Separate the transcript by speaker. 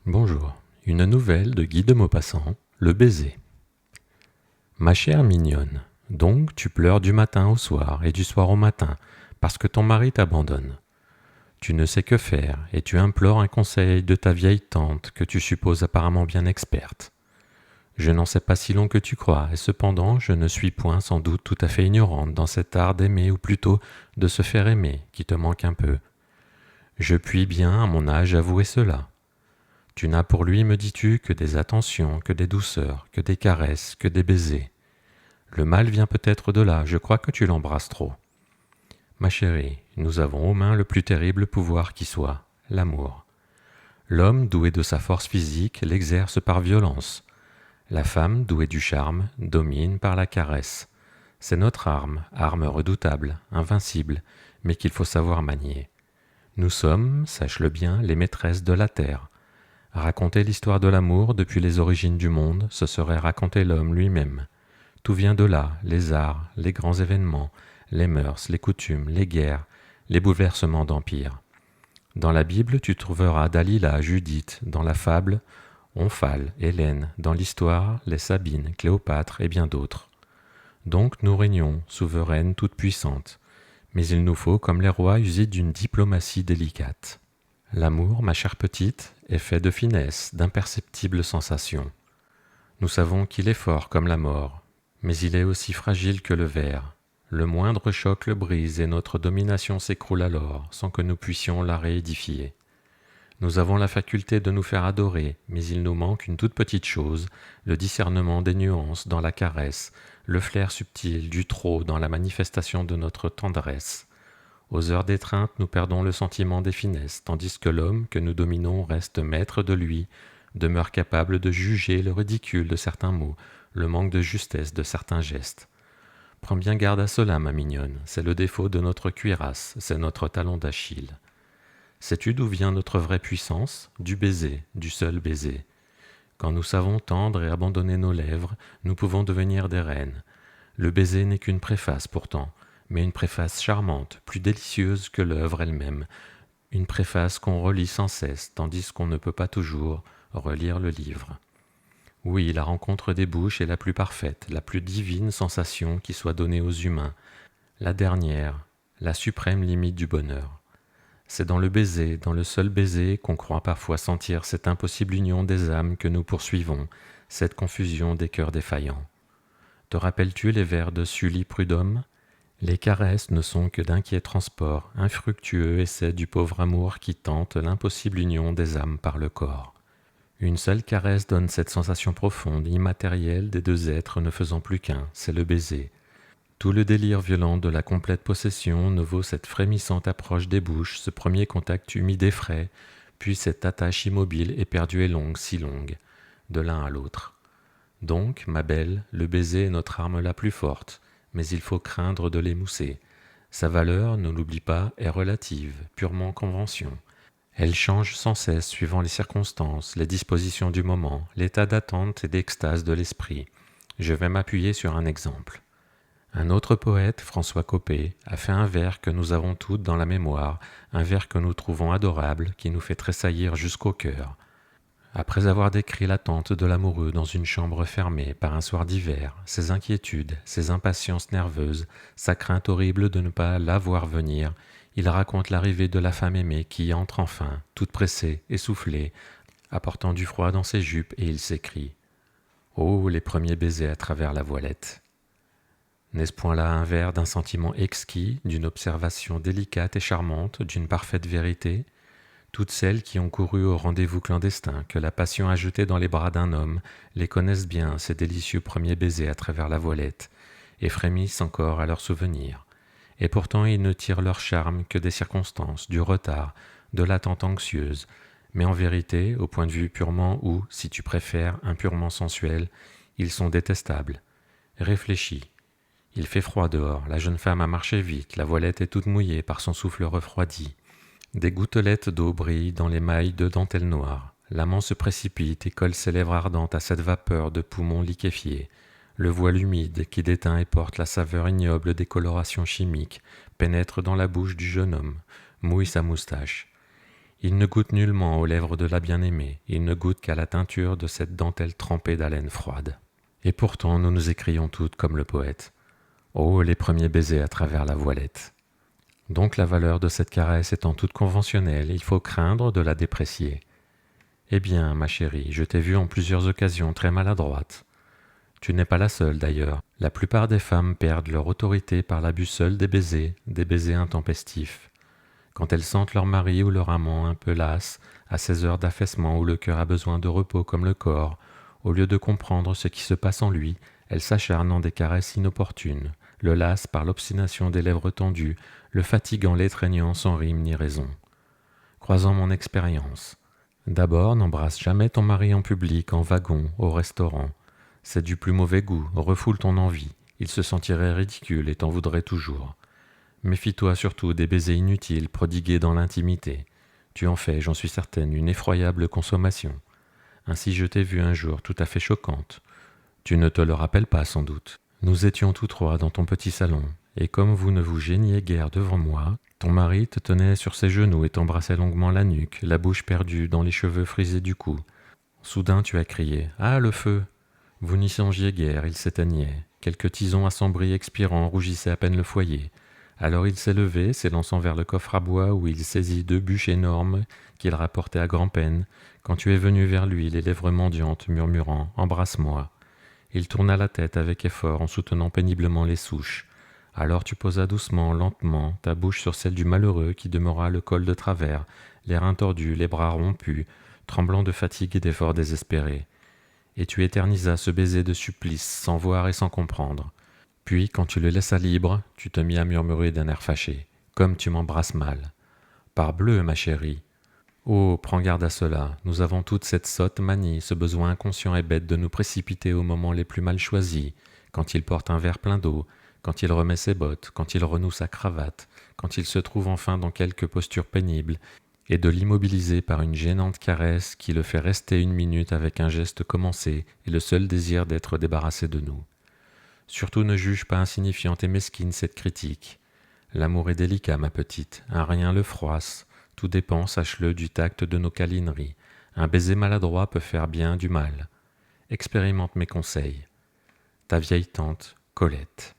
Speaker 1: Bonjour, une nouvelle de Guy de Maupassant, le baiser. Ma chère mignonne, donc tu pleures du matin au soir et du soir au matin, parce que ton mari t'abandonne. Tu ne sais que faire, et tu implores un conseil de ta vieille tante, que tu supposes apparemment bien experte. Je n'en sais pas si long que tu crois, et cependant je ne suis point sans doute tout à fait ignorante dans cet art d'aimer, ou plutôt de se faire aimer, qui te manque un peu. Je puis bien, à mon âge, avouer cela. Tu n'as pour lui, me dis-tu, que des attentions, que des douceurs, que des caresses, que des baisers. Le mal vient peut-être de là, je crois que tu l'embrasses trop. Ma chérie, nous avons aux mains le plus terrible pouvoir qui soit, l'amour. L'homme, doué de sa force physique, l'exerce par violence. La femme, douée du charme, domine par la caresse. C'est notre arme, arme redoutable, invincible, mais qu'il faut savoir manier. Nous sommes, sache-le bien, les maîtresses de la terre. Raconter l'histoire de l'amour depuis les origines du monde, ce serait raconter l'homme lui-même. Tout vient de là, les arts, les grands événements, les mœurs, les coutumes, les guerres, les bouleversements d'empire. Dans la Bible, tu trouveras Dalila, Judith, dans la fable, Omphale, Hélène, dans l'histoire, les Sabines, Cléopâtre et bien d'autres. Donc nous régnons, souveraines toutes puissantes, mais il nous faut, comme les rois, user d'une diplomatie délicate. L'amour, ma chère petite, est fait de finesse, d'imperceptibles sensations. Nous savons qu'il est fort comme la mort, mais il est aussi fragile que le verre. Le moindre choc le brise et notre domination s'écroule alors, sans que nous puissions la réédifier. Nous avons la faculté de nous faire adorer, mais il nous manque une toute petite chose, le discernement des nuances dans la caresse, le flair subtil du trop dans la manifestation de notre tendresse. Aux heures d'étreinte, nous perdons le sentiment des finesses, tandis que l'homme que nous dominons reste maître de lui, demeure capable de juger le ridicule de certains mots, le manque de justesse de certains gestes. Prends bien garde à cela, ma mignonne, c'est le défaut de notre cuirasse, c'est notre talon d'Achille. Sais-tu d'où vient notre vraie puissance? Du baiser, du seul baiser. Quand nous savons tendre et abandonner nos lèvres, nous pouvons devenir des reines. Le baiser n'est qu'une préface pourtant, mais une préface charmante, plus délicieuse que l'œuvre elle-même, une préface qu'on relit sans cesse, tandis qu'on ne peut pas toujours relire le livre. Oui, la rencontre des bouches est la plus parfaite, la plus divine sensation qui soit donnée aux humains, la dernière, la suprême limite du bonheur. C'est dans le baiser, dans le seul baiser, qu'on croit parfois sentir cette impossible union des âmes que nous poursuivons, cette confusion des cœurs défaillants. Te rappelles-tu les vers de Sully Prudhomme ? Les caresses ne sont que d'inquiets transports, infructueux essais du pauvre amour qui tente l'impossible union des âmes par le corps. Une seule caresse donne cette sensation profonde, immatérielle des deux êtres ne faisant plus qu'un, c'est le baiser. Tout le délire violent de la complète possession ne vaut cette frémissante approche des bouches, ce premier contact humide et frais, puis cette attache immobile, éperdue et longue, si longue, de l'un à l'autre. Donc, ma belle, le baiser est notre arme la plus forte, mais il faut craindre de l'émousser. Sa valeur, ne l'oublie pas, est relative, purement convention. Elle change sans cesse suivant les circonstances, les dispositions du moment, l'état d'attente et d'extase de l'esprit. Je vais m'appuyer sur un exemple. Un autre poète, François Coppée, a fait un vers que nous avons toutes dans la mémoire, un vers que nous trouvons adorable, qui nous fait tressaillir jusqu'au cœur. Après avoir décrit l'attente de l'amoureux dans une chambre fermée par un soir d'hiver, ses inquiétudes, ses impatiences nerveuses, sa crainte horrible de ne pas la voir venir, il raconte l'arrivée de la femme aimée qui entre enfin, toute pressée, essoufflée, apportant du froid dans ses jupes, et il s'écrie « Oh, les premiers baisers à travers la voilette !» N'est-ce point là un vers d'un sentiment exquis, d'une observation délicate et charmante, d'une parfaite vérité ? Toutes celles qui ont couru au rendez-vous clandestin, que la passion a jeté dans les bras d'un homme, les connaissent bien, ces délicieux premiers baisers à travers la voilette, et frémissent encore à leur souvenir. Et pourtant ils ne tirent leur charme que des circonstances, du retard, de l'attente anxieuse, mais en vérité, au point de vue purement ou, si tu préfères, impurement sensuel, ils sont détestables. Réfléchis. Il fait froid dehors, la jeune femme a marché vite, la voilette est toute mouillée par son souffle refroidi. Des gouttelettes d'eau brillent dans les mailles de dentelle noire. L'amant se précipite et colle ses lèvres ardentes à cette vapeur de poumons liquéfiés. Le voile humide qui déteint et porte la saveur ignoble des colorations chimiques pénètre dans la bouche du jeune homme, mouille sa moustache. Il ne goûte nullement aux lèvres de la bien-aimée, il ne goûte qu'à la teinture de cette dentelle trempée d'haleine froide. Et pourtant nous nous écrions toutes comme le poète. Oh, les premiers baisers à travers la voilette. Donc la valeur de cette caresse étant toute conventionnelle, il faut craindre de la déprécier. Eh bien, ma chérie, je t'ai vue en plusieurs occasions très maladroite. Tu n'es pas la seule d'ailleurs. La plupart des femmes perdent leur autorité par l'abus seul des baisers intempestifs. Quand elles sentent leur mari ou leur amant un peu las, à ces heures d'affaissement où le cœur a besoin de repos comme le corps, au lieu de comprendre ce qui se passe en lui, elles s'acharnent en des caresses inopportunes, le lassent par l'obstination des lèvres tendues, le fatiguant l'étreignant sans rime ni raison. Croisant mon expérience. D'abord, n'embrasse jamais ton mari en public, en wagon, au restaurant. C'est du plus mauvais goût, refoule ton envie. Il se sentirait ridicule et t'en voudrait toujours. Méfie-toi surtout des baisers inutiles prodigués dans l'intimité. Tu en fais, j'en suis certaine, une effroyable consommation. Ainsi je t'ai vue un jour tout à fait choquante. Tu ne te le rappelles pas sans doute. Nous étions tous trois dans ton petit salon, et comme vous ne vous gêniez guère devant moi, ton mari te tenait sur ses genoux et t'embrassait longuement la nuque, la bouche perdue dans les cheveux frisés du cou. Soudain tu as crié « Ah, le feu !» Vous n'y songiez guère, il s'éteignait. Quelques tisons assombris expirant rougissaient à peine le foyer. Alors il s'est levé, s'élançant vers le coffre à bois où il saisit 2 bûches énormes qu'il rapportait à grand-peine, quand tu es venu vers lui, les lèvres mendiantes, murmurant « Embrasse-moi ». Il tourna la tête avec effort en soutenant péniblement les souches. Alors tu posas doucement, lentement, ta bouche sur celle du malheureux qui demeura le col de travers, les reins tordus, les bras rompus, tremblant de fatigue et d'efforts désespérés. Et tu éternisas ce baiser de supplice, sans voir et sans comprendre. Puis, quand tu le laissas libre, tu te mis à murmurer d'un air fâché. « Comme tu m'embrasses mal !»« Parbleu, ma chérie !»« Oh, prends garde à cela, nous avons toute cette sotte manie, ce besoin inconscient et bête de nous précipiter aux moments les plus mal choisis, quand il porte un verre plein d'eau, quand il remet ses bottes, quand il renoue sa cravate, quand il se trouve enfin dans quelque posture pénible, et de l'immobiliser par une gênante caresse qui le fait rester 1 minute avec un geste commencé et le seul désir d'être débarrassé de nous. Surtout ne juge pas insignifiante et mesquine cette critique. L'amour est délicat, ma petite, un rien le froisse, tout dépend, sache-le, du tact de nos câlineries. Un baiser maladroit peut faire bien du mal. Expérimente mes conseils. Ta vieille tante, Colette.